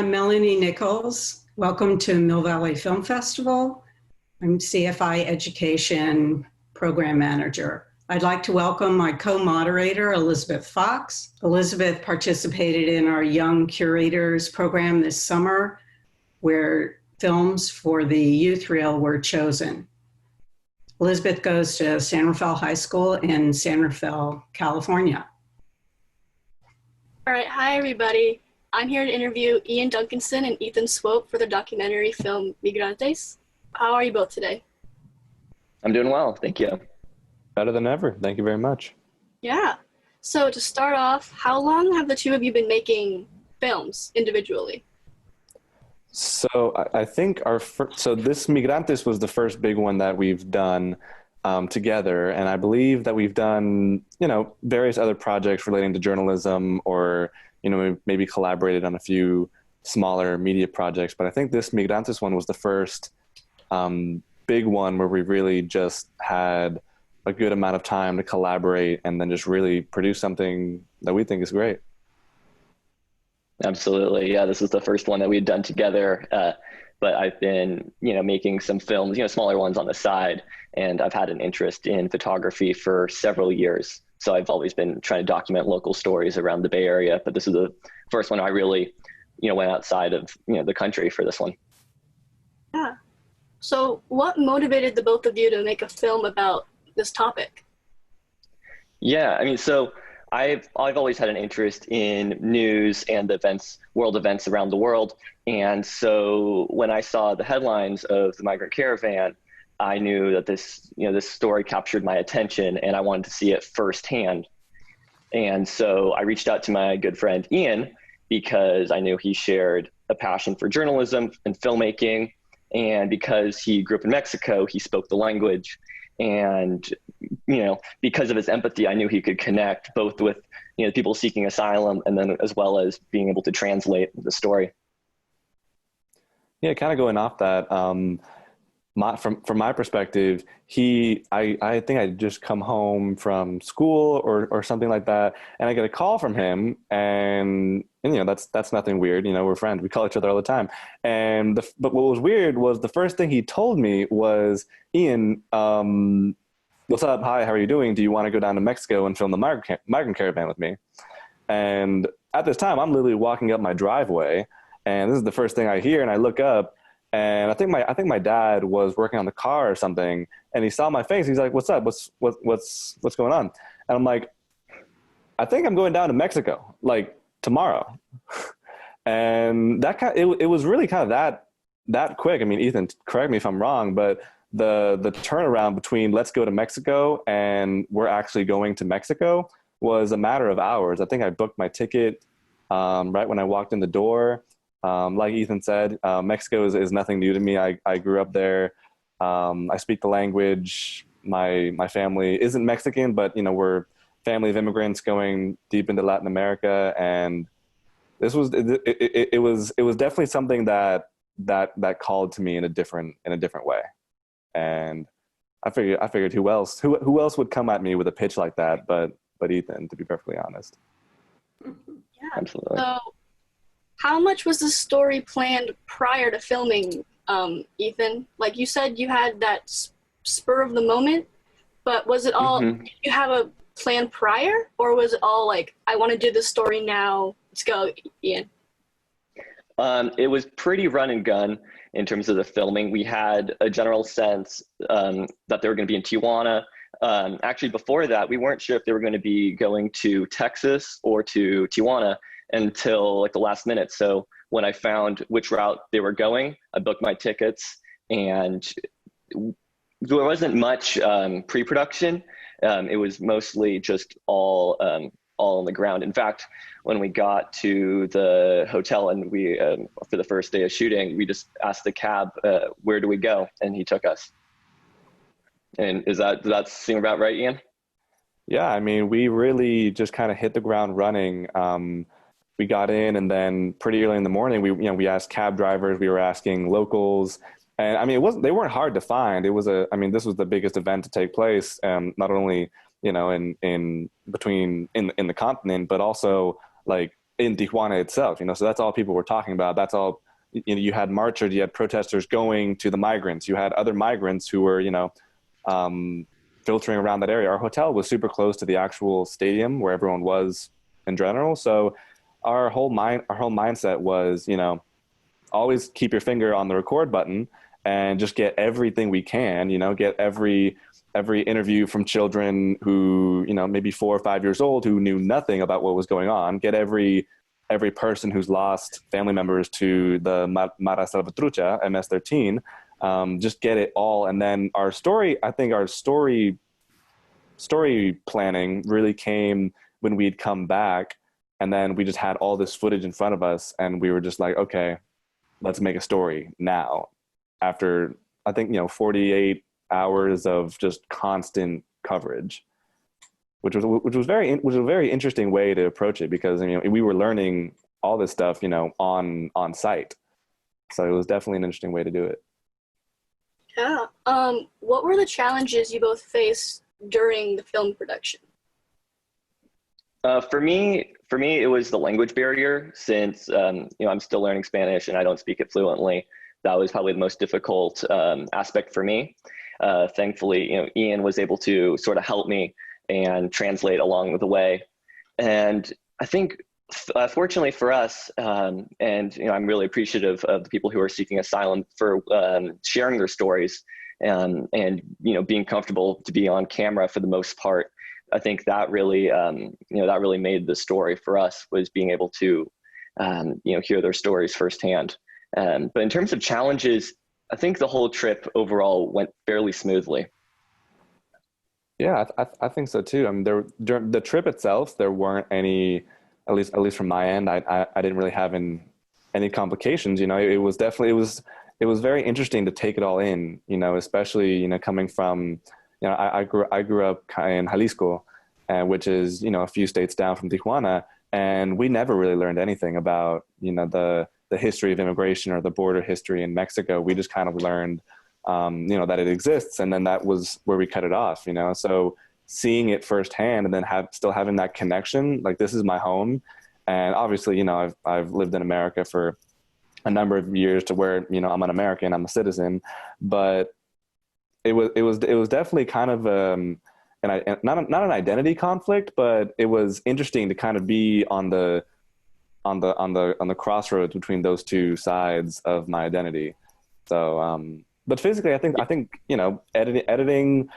I'm Melanie Nichols. Welcome to Mill Valley Film Festival. I'm CFI Education Program Manager. I'd like to welcome my co-moderator, Elisabeth Fox. Elisabeth participated in our Young Curators program this summer, where films for the youth reel were chosen. Elisabeth goes to San Rafael High School in San Rafael, California. All right, hi everybody. I'm here to interview Ian Duncanson and Ethan Swope for the documentary film Migrantes. How are you both today? I'm doing well, thank you. Better than ever, thank you very much. Yeah, so to start off, how long have the two of you been making films individually? So I think so this Migrantes was the first big one that we've done together, and I believe that we've done, various other projects relating to journalism, or maybe collaborated on a few smaller media projects. But I think this Migrantes one was the first big one where we really just had a good amount of time to collaborate and then just really produce something that we think is great. Absolutely, yeah. This is the first one that we had done together, but I've been, making some films, smaller ones on the side, and I've had an interest in photography for several years. So I've always been trying to document local stories around the Bay Area, but this is the first one I really, went outside of, the country for this one. Yeah. So what motivated the both of you to make a film about this topic? Yeah, so I've always had an interest in news and events, world events around the world. And so when I saw the headlines of the migrant caravan, I knew that this story captured my attention and I wanted to see it firsthand. And so I reached out to my good friend Ian because I knew he shared a passion for journalism and filmmaking. And because he grew up in Mexico, he spoke the language. And, because of his empathy, I knew he could connect both with, people seeking asylum and then as well as being able to translate the story. Yeah, kind of going off that, from my perspective, I think I'd just come home from school or something like that, and I get a call from him, and that's nothing weird. We're friends. We call each other all the time. But what was weird was the first thing he told me was, Ian, what's up? Hi, how are you doing? Do you want to go down to Mexico and film the migrant caravan with me? And at this time, I'm literally walking up my driveway, and this is the first thing I hear, and I look up. And I think my dad was working on the car or something, and he saw my face. He's like, "What's up? What's going on?" And I'm like, "I think I'm going down to Mexico, like tomorrow." And it was really kind of that quick. Ethan, correct me if I'm wrong, but the turnaround between let's go to Mexico and we're actually going to Mexico was a matter of hours. I think I booked my ticket right when I walked in the door. Like Ethan said, Mexico is nothing new to me. I grew up there. I speak the language. My family isn't Mexican, but we're family of immigrants going deep into Latin America, and this was it was definitely something that called to me in a different way. And I figured who else would come at me with a pitch like that, but Ethan, to be perfectly honest. Yeah, absolutely. So how much was the story planned prior to filming, Ethan? Like you said, you had that spur of the moment, but was it all, did you have a plan prior, or was it all like, I want to do this story now, let's go, Ian? It was pretty run and gun in terms of the filming. We had a general sense that they were going to be in Tijuana. Actually, before that, we weren't sure if they were going to be going to Texas or to Tijuana until like the last minute. So when I found which route they were going, I booked my tickets, and there wasn't much pre-production. It was mostly just all on the ground. In fact, when we got to the hotel and we for the first day of shooting, we just asked the cab, where do we go? And he took us. And does that seem about right, Ian? Yeah, we really just kind of hit the ground running. We got in, and then pretty early in the morning, we asked cab drivers, we were asking locals, and they weren't hard to find. It was this was the biggest event to take place, not only in the continent, but also like in Tijuana itself, so that's all people were talking about. That's all, you had marchers, you had protesters going to the migrants, you had other migrants who were, filtering around that area. Our hotel was super close to the actual stadium where everyone was in general. So our whole mindset was, always keep your finger on the record button and just get everything we can, get every interview from children who, maybe 4 or 5 years old who knew nothing about what was going on, get every person who's lost family members to the Mara Salvatrucha, MS-13, just get it all. And then our story planning really came when we'd come back, and then we just had all this footage in front of us, and we were just like, okay, let's make a story now. After, I think, 48 hours of just constant coverage, which was a very interesting way to approach it, because we were learning all this stuff on site. So it was definitely an interesting way to do it. Yeah. What were the challenges you both faced during the film production? For me, it was the language barrier, since I'm still learning Spanish and I don't speak it fluently. That was probably the most difficult aspect for me. Thankfully, Ian was able to sort of help me and translate along the way. And I think, fortunately for us, and I'm really appreciative of the people who are seeking asylum for sharing their stories and being comfortable to be on camera for the most part. I think that really made the story for us, was being able to hear their stories firsthand. But in terms of challenges, I think the whole trip overall went fairly smoothly. Yeah, I think so too. During the trip itself, there weren't any, at least from my end, I didn't really have any complications. It was definitely, it was very interesting to take it all in. Especially coming from, I grew up in Jalisco, which is a few states down from Tijuana, and we never really learned anything about the history of immigration or the border history in Mexico. We just kind of learned that it exists, and then that was where we cut it off. So seeing it firsthand, and then still having that connection, like, this is my home. And obviously, I've lived in America for a number of years to where I'm an American, I'm a citizen, but it was definitely kind of not an identity conflict, but it was interesting to kind of be on the crossroads between those two sides of my identity. So but physically, I think editing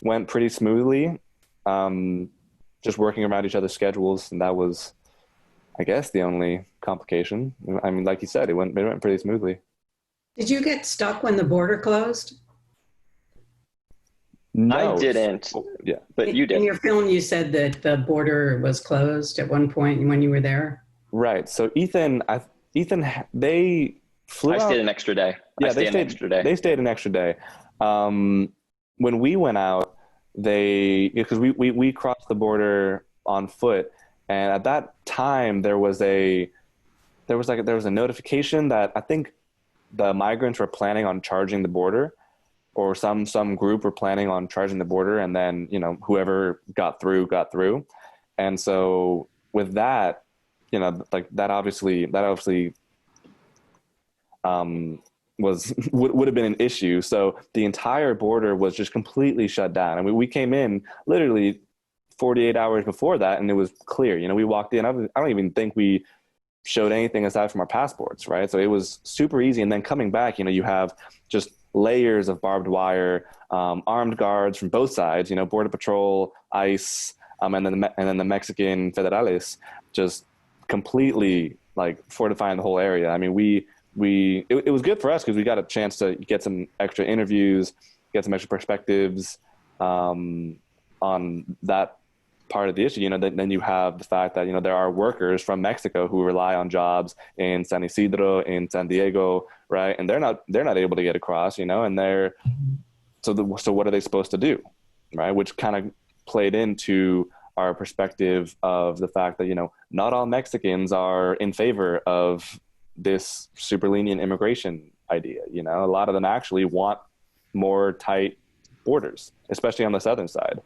went pretty smoothly, just working around each other's schedules, and that was, I guess, the only complication. Like you said, it went pretty smoothly. Did you get stuck when the border closed? No, I didn't. Yeah, but you did. In your film, you said that the border was closed at one point when you were there. Right. So Ethan, they flew. I stayed an extra day. Yeah, They stayed an extra day. When we went out, because we crossed the border on foot, and at that time there was a notification that I think the migrants were planning on charging the border, or some group were planning on charging the border, and then whoever got through. And so with that, that obviously would have been an issue. So the entire border was just completely shut down, and we came in literally 48 hours before that, and it was clear. We walked in. I don't even think we showed anything aside from our passports, right? So it was super easy. And then coming back, you have just layers of barbed wire, armed guards from both sides, Border Patrol, ICE, and then the Mexican Federales, just completely fortifying the whole area. It was good for us because we got a chance to get some extra interviews, get some extra perspectives on that part of the issue. Then you have the fact that there are workers from Mexico who rely on jobs in San Isidro, in San Diego, right? And they're not able to get across, and so what are they supposed to do, right? Which kind of played into our perspective of the fact that not all Mexicans are in favor of this super lenient immigration idea. A lot of them actually want more tight borders, especially on the southern side.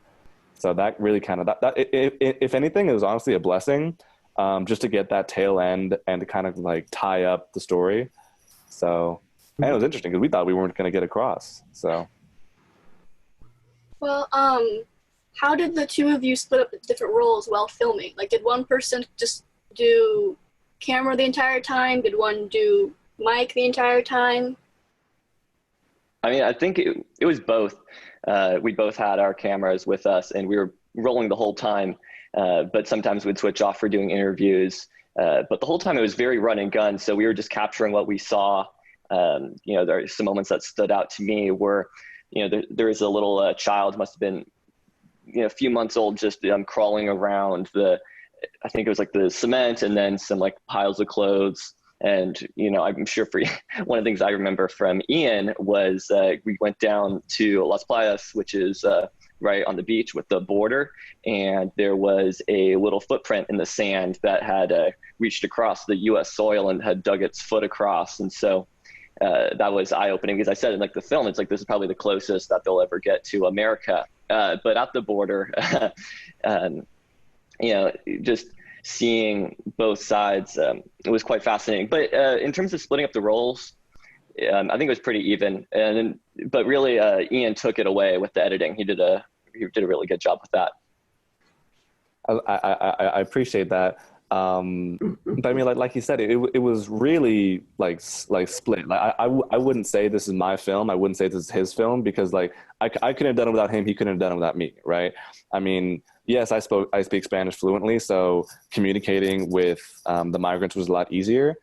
So that really kind of, if anything, it was honestly a blessing, just to get that tail end and to kind of like tie up the story. So, and it was interesting because we thought we weren't going to get across. So, well, how did the two of you split up the different roles while filming? Like, did one person just do camera the entire time? Did one do mic the entire time? I mean, I think it was both. We both had our cameras with us and we were rolling the whole time, but sometimes we'd switch off for doing interviews. But the whole time it was very run and gun. So we were just capturing what we saw. You know, there are some moments that stood out to me where, you know, there was a little child, must have been, you know, a few months old, just crawling around I think it was like the cement and then some like piles of clothes. And, you know, I'm sure for one of the things I remember from Ian was we went down to Las Playas, which is right on the beach with the border. And there was a little footprint in the sand that had reached across the U.S. soil and had dug its foot across. And so that was eye-opening because I said in like the film, it's like this is probably the closest that they'll ever get to America. But at the border, you know, just seeing both sides, it was quite fascinating. But in terms of splitting up the roles, I think it was pretty even. But really, Ian took it away with the editing. He did a really good job with that. I appreciate that. But I mean, like you said, it was really like split. Like I wouldn't say this is my film. I wouldn't say this is his film because like I couldn't have done it without him. He couldn't have done it without me, right? I mean, yes, I speak Spanish fluently, so communicating with the migrants was a lot easier.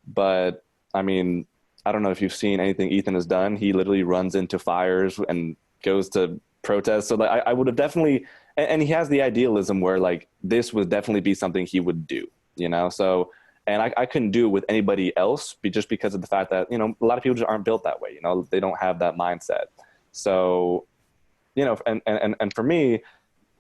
But I mean, I don't know if you've seen anything Ethan has done. He literally runs into fires and goes to protests. So like I would have definitely. And he has the idealism where like this would definitely be something he would do, you know? So, and I couldn't do it with anybody else just because of the fact that, you know, a lot of people just aren't built that way, you know, they don't have that mindset. So, you know, and for me,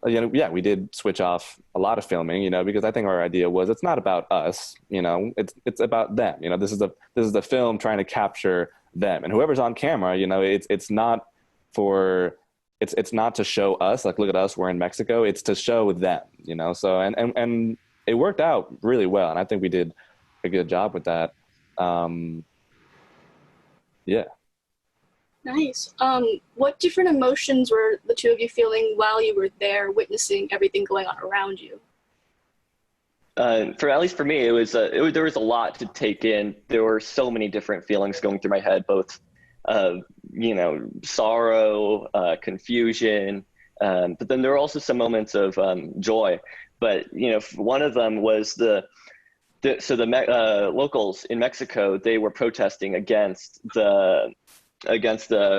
you know, yeah, we did switch off a lot of filming, you know, because I think our idea was it's not about us, you know, it's about them, you know, this is the film trying to capture them, and whoever's on camera, you know, it's not for. It's not to show us, like, look at us, we're in Mexico. It's to show them, you know? So, and it worked out really well. And I think we did a good job with that. Yeah. Nice. What different emotions were the two of you feeling while you were there witnessing everything going on around you? At least for me, there was a lot to take in. There were so many different feelings going through my head, both you know, sorrow, confusion, but then there were also some moments of joy. But you know, one of them was the locals in Mexico. They were protesting against the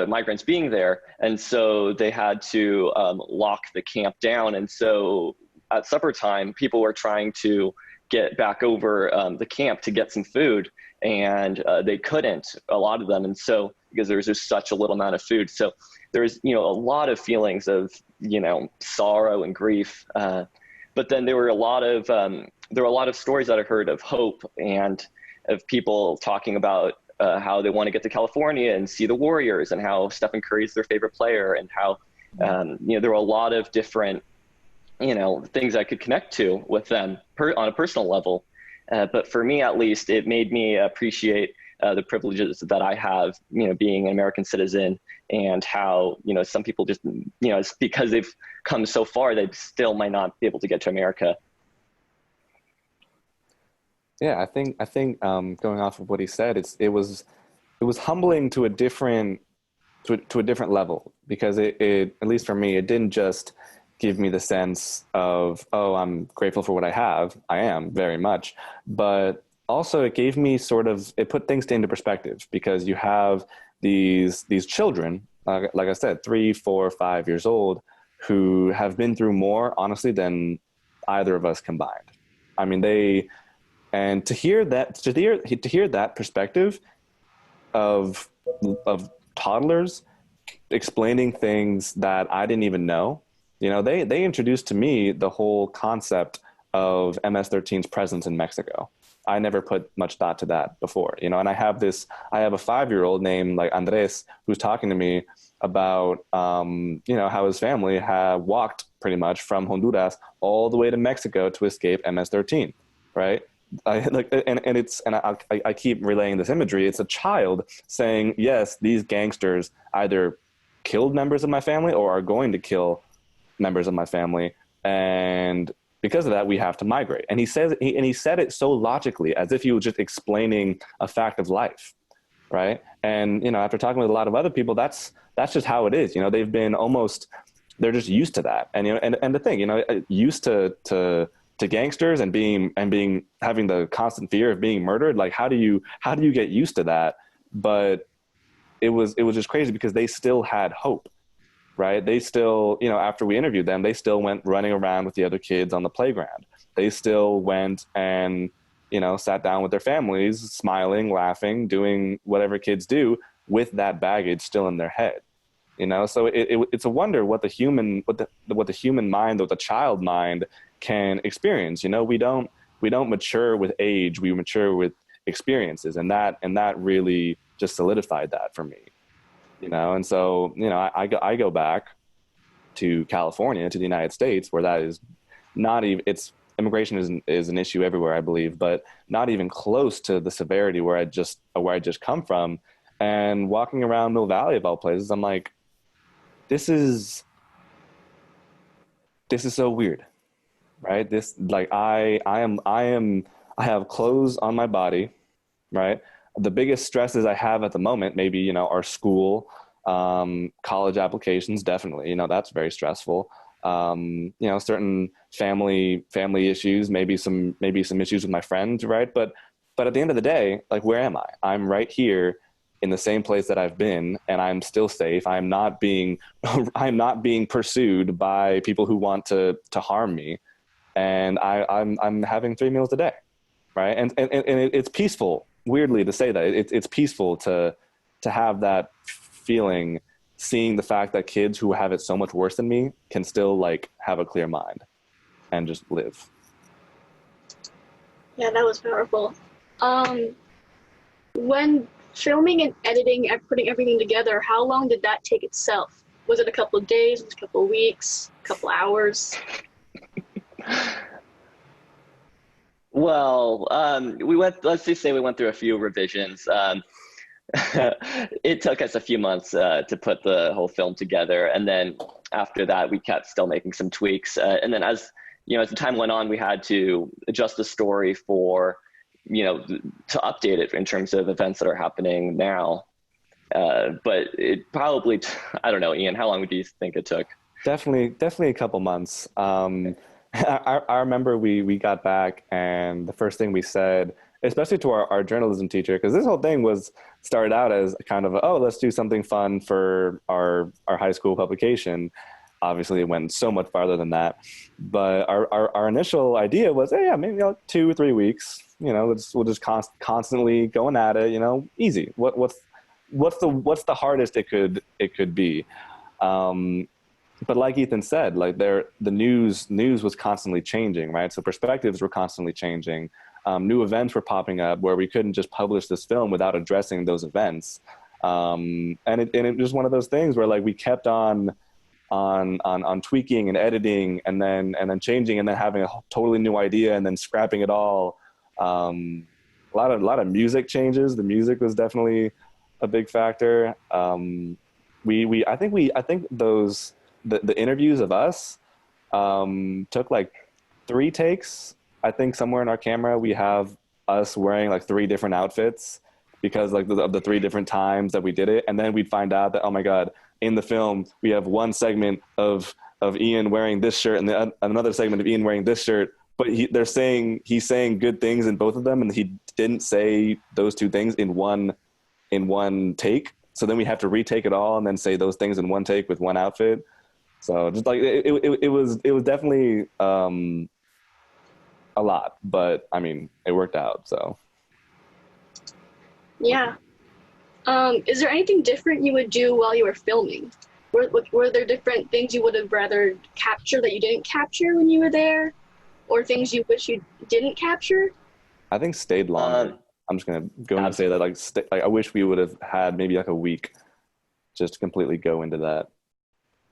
migrants being there, and so they had to lock the camp down. And so at supper time, people were trying to get back over the camp to get some food, and they couldn't, a lot of them. And so because there was just such a little amount of food, so there was, you know, a lot of feelings of, you know, sorrow and grief. But then there were a lot of stories that I heard of hope and of people talking about how they want to get to California and see the Warriors, and how Stephen Curry is their favorite player, and how you know, there were a lot of different, you know, things I could connect to with them on a personal level. But for me, at least, it made me appreciate the privileges that I have, you know, being an American citizen, and how, you know, some people just, you know, it's because they've come so far, they still might not be able to get to America. Yeah, I think going off of what he said, it was humbling to a different level, because it at least for me, it didn't just give me the sense of, oh, I'm grateful for what I have. I am very much, but also it gave me it put things into perspective, because you have these children, like I said, 3, 4, 5 years old, who have been through more, honestly, than either of us combined. I mean, and to hear that perspective of toddlers explaining things that I didn't even know, you know, they introduced to me the whole concept of MS-13's presence in Mexico. I never put much thought to that before, you know, and I have a 5-year-old named like Andres, who's talking to me about, you know, how his family had walked pretty much from Honduras all the way to Mexico to escape MS-13, right? I keep relaying this imagery. It's a child saying, yes, these gangsters either killed members of my family or are going to kill members of my family, and because of that, we have to migrate. And he said it so logically, as if he was just explaining a fact of life, right? And after talking with a lot of other people, that's just how it is. They're just used to that. And and the thing, used to gangsters and having the constant fear of being murdered. Like, how do you get used to that? But it was just crazy because they still had hope, right? They still, after we interviewed them, they still went running around with the other kids on the playground. They still went and, sat down with their families, smiling, laughing, doing whatever kids do with that baggage still in their head. So it's a wonder what the human mind, what the child mind can experience. We don't mature with age, we mature with experiences, and that really just solidified that for me. And so I go back to California, to the United States, where that is not even, immigration is an issue everywhere, I believe, but not even close to the severity where I just come from. And walking around Mill Valley, of all places, I'm like, this is so weird, right? This, like, I have clothes on my body, right? The biggest stresses I have at the moment, maybe, are school, college applications, definitely, that's very stressful. Certain family issues, maybe some issues with my friends, right? But at the end of the day, like, where am I? I'm right here in the same place that I've been, and I'm still safe. I'm not being pursued by people who want to harm me. And I'm having 3 meals a day, right? And it's peaceful, weirdly to say that. It's peaceful to have that feeling, seeing the fact that kids who have it so much worse than me can still, like, have a clear mind and just live. Yeah, that was powerful. When filming and editing and putting everything together, how long did that take itself? Was it a couple of days, was it a couple of weeks, a couple hours? Well, let's just say we went through a few revisions. It took us a few months to put the whole film together. And then after that, we kept still making some tweaks. And then as the time went on, we had to adjust the story for, to update it in terms of events that are happening now. But it probably, I don't know, Ian, how long do you think it took? Definitely a couple months. I remember we got back, and the first thing we said, especially to our journalism teacher, because this whole thing started out as kind of, let's do something fun for our high school publication. Obviously, it went so much farther than that. But our initial idea was, hey, yeah, maybe 2 or 3 weeks. We'll just constantly going at it. Easy. What's the hardest it could be? But like Ethan said, like, the news was constantly changing, right? So perspectives were constantly changing. New events were popping up where we couldn't just publish this film without addressing those events. And it was one of those things where, like, we kept on tweaking and editing and then changing and then having a totally new idea and then scrapping it all. A lot of music changes. The music was definitely a big factor. I think the interviews of us took like 3 takes. I think somewhere in our camera we have us wearing like 3 different outfits because, like, of the 3 different times that we did it. And then we'd find out that, oh my God, in the film we have one segment of Ian wearing this shirt and another segment of Ian wearing this shirt, but he's saying good things in both of them, and he didn't say those 2 things in one take. So then we have to retake it all and then say those things in one take with one outfit. So just like it was definitely a lot, but I mean, it worked out. So yeah. Is there anything different you would do while you were filming? Were there different things you would have rather capture that you didn't capture when you were there, or things you wish you didn't capture? I think stayed longer. I'm just gonna go and say that, like, I wish we would have had maybe like a week just to completely go into that.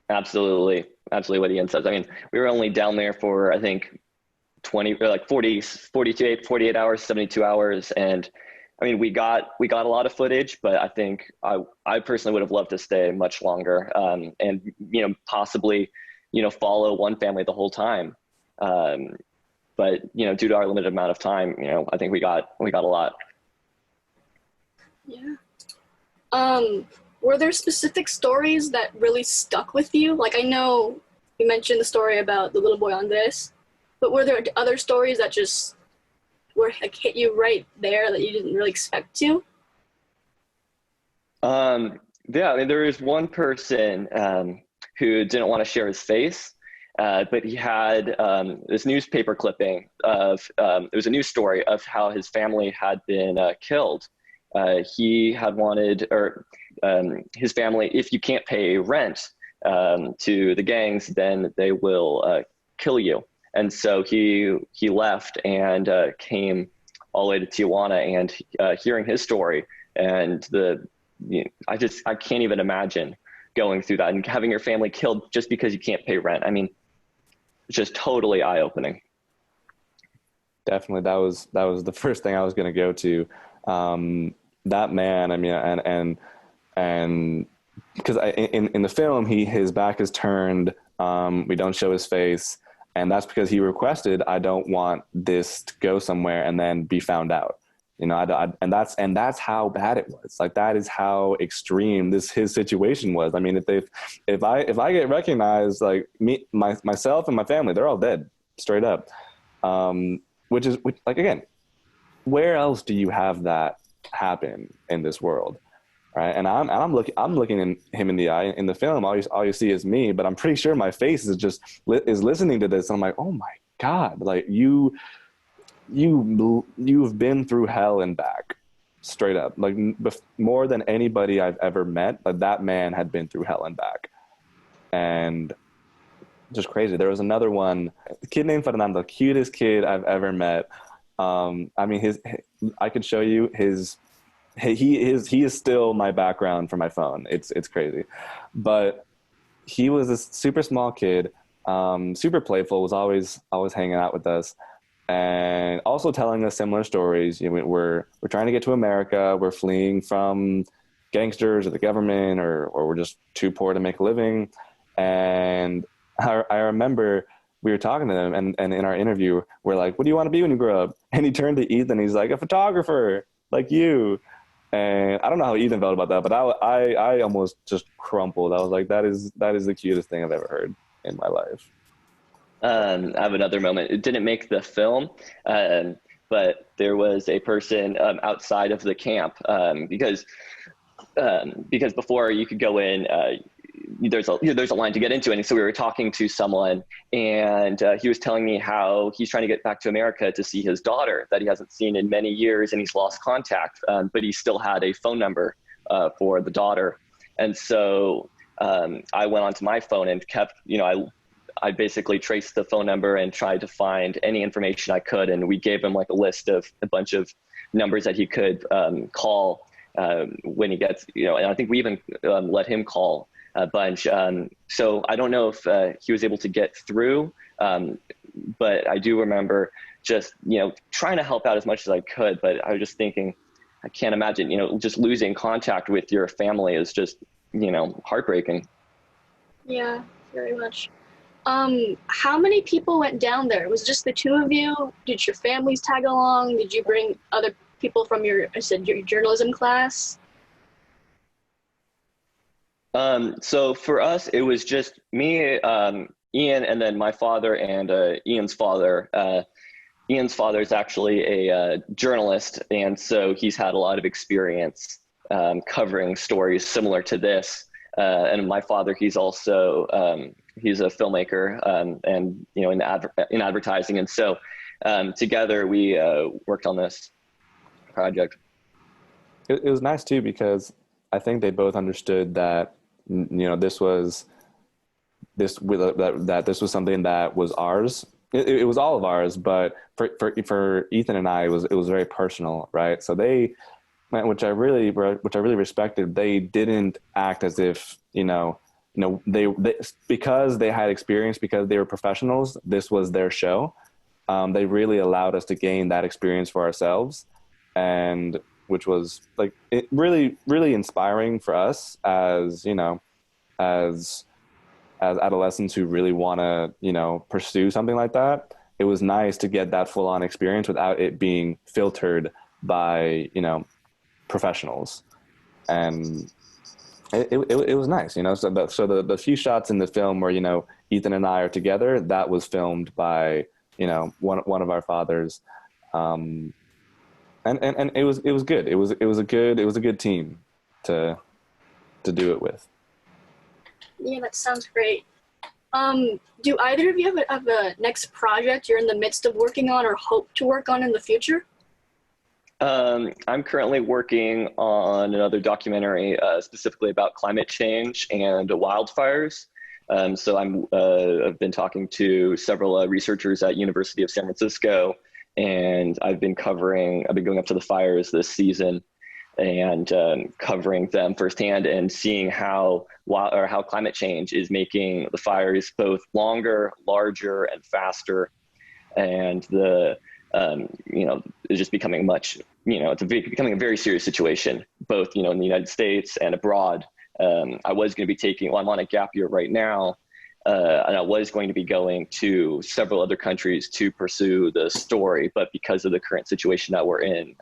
Absolutely what Ian says. I mean, we were only down there for, I think, 20 or like 40, 48 hours, 72 hours. And I mean, we got a lot of footage, but I think I personally would have loved to stay much longer, and, you know, possibly, you know, follow one family the whole time. But, you know, due to our limited amount of time, you know, I think we got a lot. Yeah. Were there specific stories that really stuck with you? Like, I know you mentioned the story about the little boy Andres, but were there other stories that just were like hit you right there that you didn't really expect to? Yeah, I mean, there was one person who didn't want to share his face, but he had this newspaper clipping of, it was a news story of how his family had been killed. He had wanted, or his family, if you can't pay rent to the gangs, then they will kill you. And so he left and came all the way to Tijuana, and hearing his story, and I can't even imagine going through that and having your family killed just because you can't pay rent. I mean, it's just totally eye-opening. Definitely, that was the first thing I was going to go to. That man, I mean, and because in the film, his back is turned. We don't show his face. And that's because he requested, I don't want this to go somewhere and then be found out, you know, and that's how bad it was. Like, that is how extreme his situation was. I mean, if I get recognized, like myself and my family, they're all dead straight up. Which like, again, where else do you have that happen in this world? Right. And I'm looking in him in the eye in the film. All you see is me, but I'm pretty sure my face is listening to this. And I'm like, oh my God, like you've been through hell and back, straight up. Like, more than anybody I've ever met, like, that man had been through hell and back. And just crazy. There was another one, a kid named Fernando, the cutest kid I've ever met. I mean, I could show you his. He is still my background for my phone. It's crazy, but he was this super small kid, super playful, was always hanging out with us, and also telling us similar stories. You know, we're trying to get to America. We're fleeing from gangsters or the government, or we're just too poor to make a living. And I remember we were talking to them, and in our interview, we're like, "What do you want to be when you grow up?" And he turned to Ethan. He's like, "A photographer, like you." And I don't know how Ethan felt about that, but I almost just crumpled. I was like, that is the cutest thing I've ever heard in my life. I have another moment. It didn't make the film, but there was a person outside of the camp, because before you could go in, there's a line to get into it. And so we were talking to someone, and he was telling me how he's trying to get back to America to see his daughter that he hasn't seen in many years, and he's lost contact, but he still had a phone number for the daughter. And so I went onto my phone and kept, you know, I basically traced the phone number and tried to find any information I could. And we gave him like a list of a bunch of numbers that he could call when he gets, you know, and I think we even let him call a bunch. So I don't know if he was able to get through, but I do remember just, you know, trying to help out as much as I could. But I was just thinking, I can't imagine, you know, just losing contact with your family is just, you know, heartbreaking. Yeah, very much. How many people went down there? Was it just the two of you? Did your families tag along? Did you bring other people from your journalism class? So for us, it was just me, Ian, and then my father and Ian's father. Ian's father is actually a journalist, and so he's had a lot of experience covering stories similar to this. And my father, he's also he's a filmmaker, and you know, in advertising, and so together we worked on this project. It was nice too, because I think they both understood that, you know, this was something that was ours. It was all of ours, but for Ethan and I, it was very personal, right? So they, which I really respected, they didn't act as if, you know, they because they had experience, because they were professionals, this was their show. they really allowed us to gain that experience for ourselves, and which was like it really, really inspiring for us as, you know, as adolescents who really want to, you know, pursue something like that. It was nice to get that full on experience without it being filtered by, you know, professionals. And it was nice, you know. So the few shots in the film where, you know, Ethan and I are together, that was filmed by, you know, one of our fathers. And it was good. It was a good team to do it with. Yeah, that sounds great. Do either of you have a next project you're in the midst of working on or hope to work on in the future? I'm currently working on another documentary specifically about climate change and wildfires. So I've been talking to several researchers at University of San Francisco, and I've been going up to the fires this season and covering them firsthand and seeing how climate change is making the fires both longer, larger, and faster, and it's just becoming becoming a very serious situation, both, you know, in the United States and abroad. I was going to be I'm on a gap year right now, and I was going to be going to several other countries to pursue the story, but because of the current situation that we're in,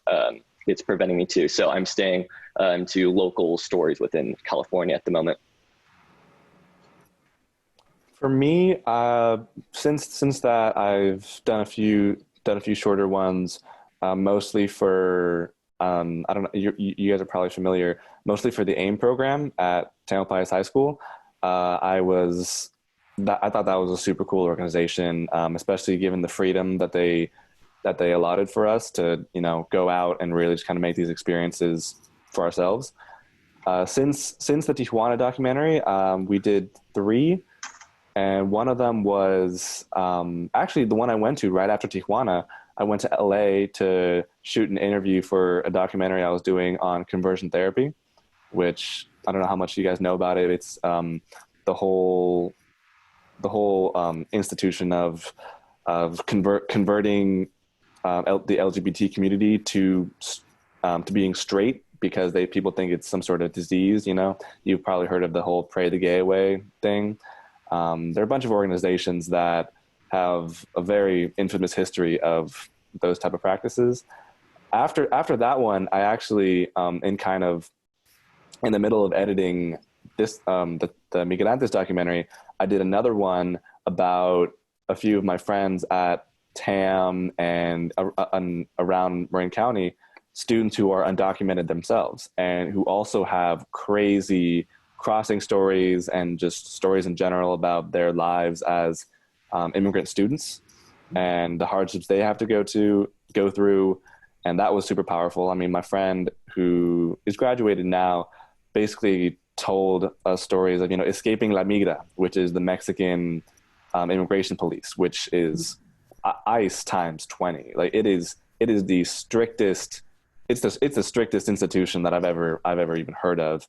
it's preventing me to. So I'm staying to local stories within California at the moment. For me, since that, I've done a few shorter ones, mostly for I don't know, you guys are probably familiar, mostly for the AIM program at Tamalpais High School. I thought that was a super cool organization, especially given the freedom that they allotted for us to, you know, go out and really just kind of make these experiences for ourselves. Since the Tijuana documentary, we did 3. And one of them was actually the one I went to right after Tijuana. I went to LA to shoot an interview for a documentary I was doing on conversion therapy, which I don't know how much you guys know about it. It's the whole institution of converting the LGBT community to being straight, because people think it's some sort of disease. You know, you've probably heard of the whole "pray the gay away" thing. There are a bunch of organizations that have a very infamous history of those type of practices. After that one, I actually, in the middle of editing this, the Migrantes documentary, I did another one about a few of my friends at TAM and around Marin County, students who are undocumented themselves and who also have crazy crossing stories and just stories in general about their lives as immigrant students and the hardships they have to go through. And that was super powerful. I mean, my friend who is graduated now basically told us stories of, you know, escaping La Migra, which is the Mexican immigration police, which is ICE times 20. Like it is the strictest. It's the strictest institution that I've ever even heard of.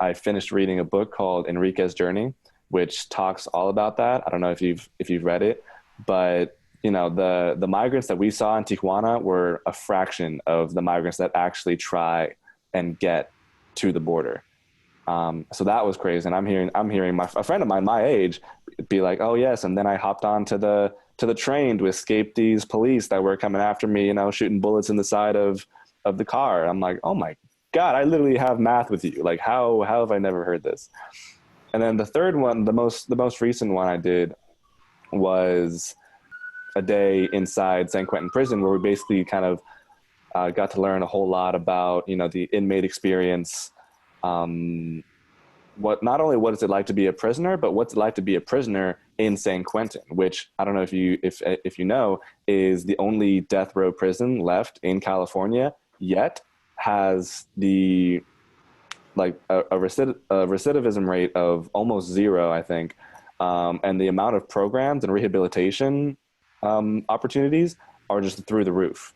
I finished reading a book called Enrique's Journey, which talks all about that. I don't know if you've read it, but you know, the migrants that we saw in Tijuana were a fraction of the migrants that actually try and get to the border. So that was crazy. And I'm hearing a friend of mine my age be like, "Oh yes," and then I hopped on to the train to escape these police that were coming after me, you know, shooting bullets in the side of the car. I'm like, "Oh my God, I literally have math with you. Like, how have I never heard this?" And then the third one, the most recent one I did was a day inside San Quentin prison, where we basically kind of got to learn a whole lot about, you know, the inmate experience. Not only what is it like to be a prisoner, but what's it like to be a prisoner in San Quentin, which I don't know if you know, is the only death row prison left in California, yet has a recidivism rate of almost 0, I think, and the amount of programs and rehabilitation opportunities are just through the roof.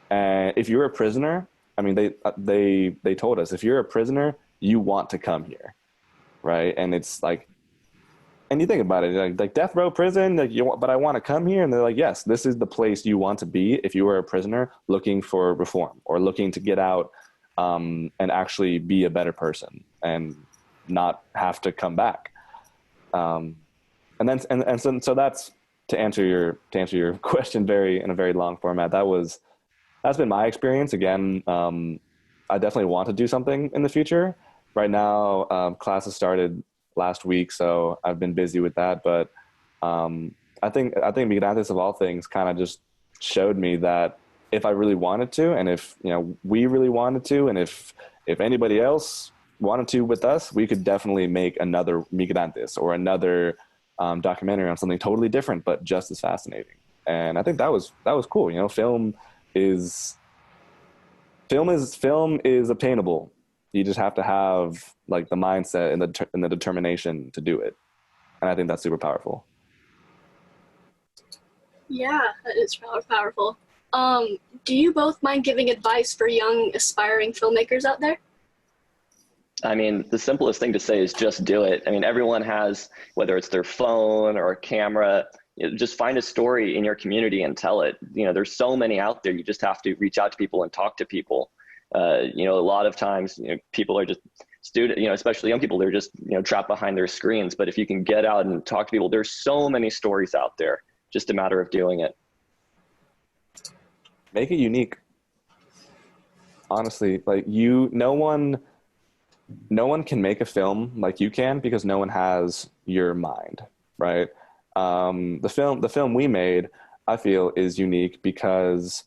And if you're a prisoner, I mean, they told us, if you're a prisoner, you want to come here, right? And it's like, And you think about it, like death row prison, like but I want to come here. And they're like, yes, this is the place you want to be if you were a prisoner looking for reform or looking to get out and actually be a better person and not have to come back. And so that's to answer your question in a very long format. That's been my experience. Again, I definitely want to do something in the future. Right now, classes started last week, so I've been busy with that. But I think Migrantes of all things kind of just showed me that if I really wanted to, and if we really wanted to, and if anybody else wanted to with us, we could definitely make another Migrantes or another documentary on something totally different, but just as fascinating. And I think that was cool. Film is obtainable. You just have to have like the mindset and the determination to do it. And I think that's super powerful. Yeah, that is powerful. Do you both mind giving advice for young aspiring filmmakers out there? I mean, the simplest thing to say is just do it. I mean, everyone has, whether it's their phone or a camera, just find a story in your community and tell it. There's so many out there. You just have to reach out to people and talk to people. A lot of times, people are just especially young people, they're just, trapped behind their screens. But if you can get out and talk to people, there's so many stories out there, just a matter of doing it. Make it unique. Honestly, like no one can make a film like you can because no one has your mind, right? The film we made, I feel, is unique because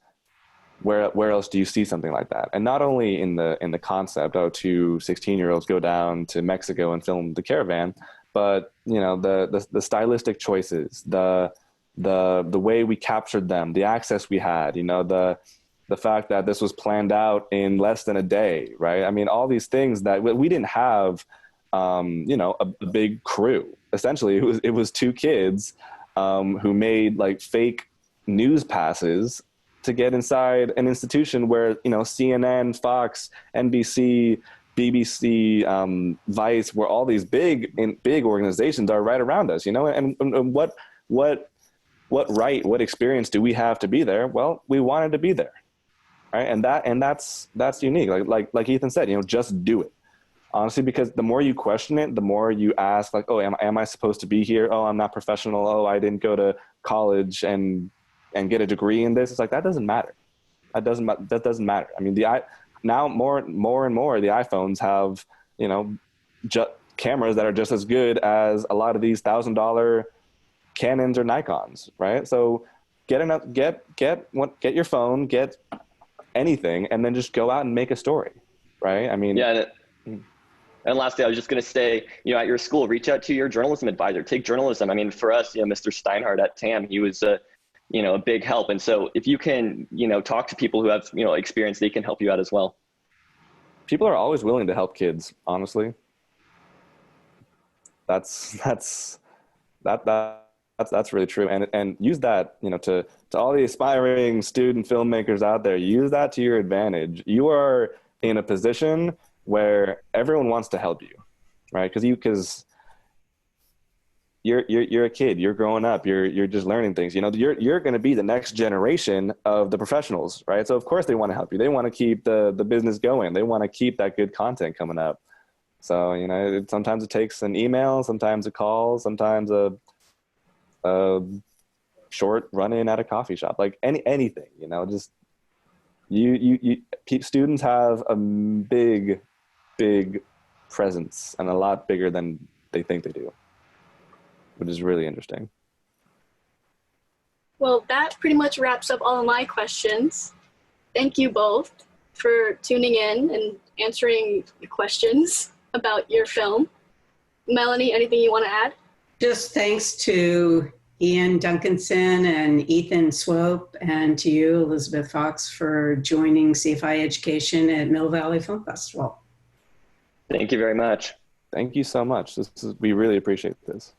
where else do you see something like that? And not only in the concept, two 16-year-olds go down to Mexico and film the caravan, but the stylistic choices, the way we captured them, the access we had, the fact that this was planned out in less than a day, right? I mean, all these things that we didn't have, a big crew. Essentially, it was two kids who made like fake news passes to get inside an institution where CNN, Fox, NBC, BBC, Vice, where all these big organizations are right around us, and what experience do we have to be there? Well, we wanted to be there, right? And that's unique. Like Ethan said, just do it. Honestly, because the more you question it, the more you ask, like, oh, am I supposed to be here? Oh, I'm not professional. Oh, I didn't go to college and get a degree in this. It's like, that doesn't matter. That doesn't matter. I mean, now more and more, the iPhones have, cameras that are just as good as a lot of these $1,000 Canons or Nikons, right? So get your phone, get anything, and then just go out and make a story, right? I mean, yeah. And lastly, I was just going to say, at your school, reach out to your journalism advisor. Take journalism. I mean, for us, Mr. Steinhardt at TAM, he was a big help. And so if you can, talk to people who have, experience, they can help you out as well. People are always willing to help kids, honestly. That's really true. And use that, to all the aspiring student filmmakers out there, use that to your advantage. You are in a position where everyone wants to help you, right? Because you're a kid, you're growing up, you're just learning things. You're going to be the next generation of the professionals, right? So of course they want to help you. They want to keep the business going. They want to keep that good content coming up. So sometimes it takes an email, sometimes a call, sometimes a short run-in at a coffee shop, like anything. Just students have a big presence, and a lot bigger than they think they do, which is really interesting. Well, that pretty much wraps up all of my questions. Thank you both for tuning in and answering the questions about your film. Melanie, anything you want to add? Just thanks to Ian Duncanson and Ethan Swope, and to you, Elisabeth Fox, for joining CFI Education at Mill Valley Film Festival. Thank you very much. Thank you so much. We really appreciate this.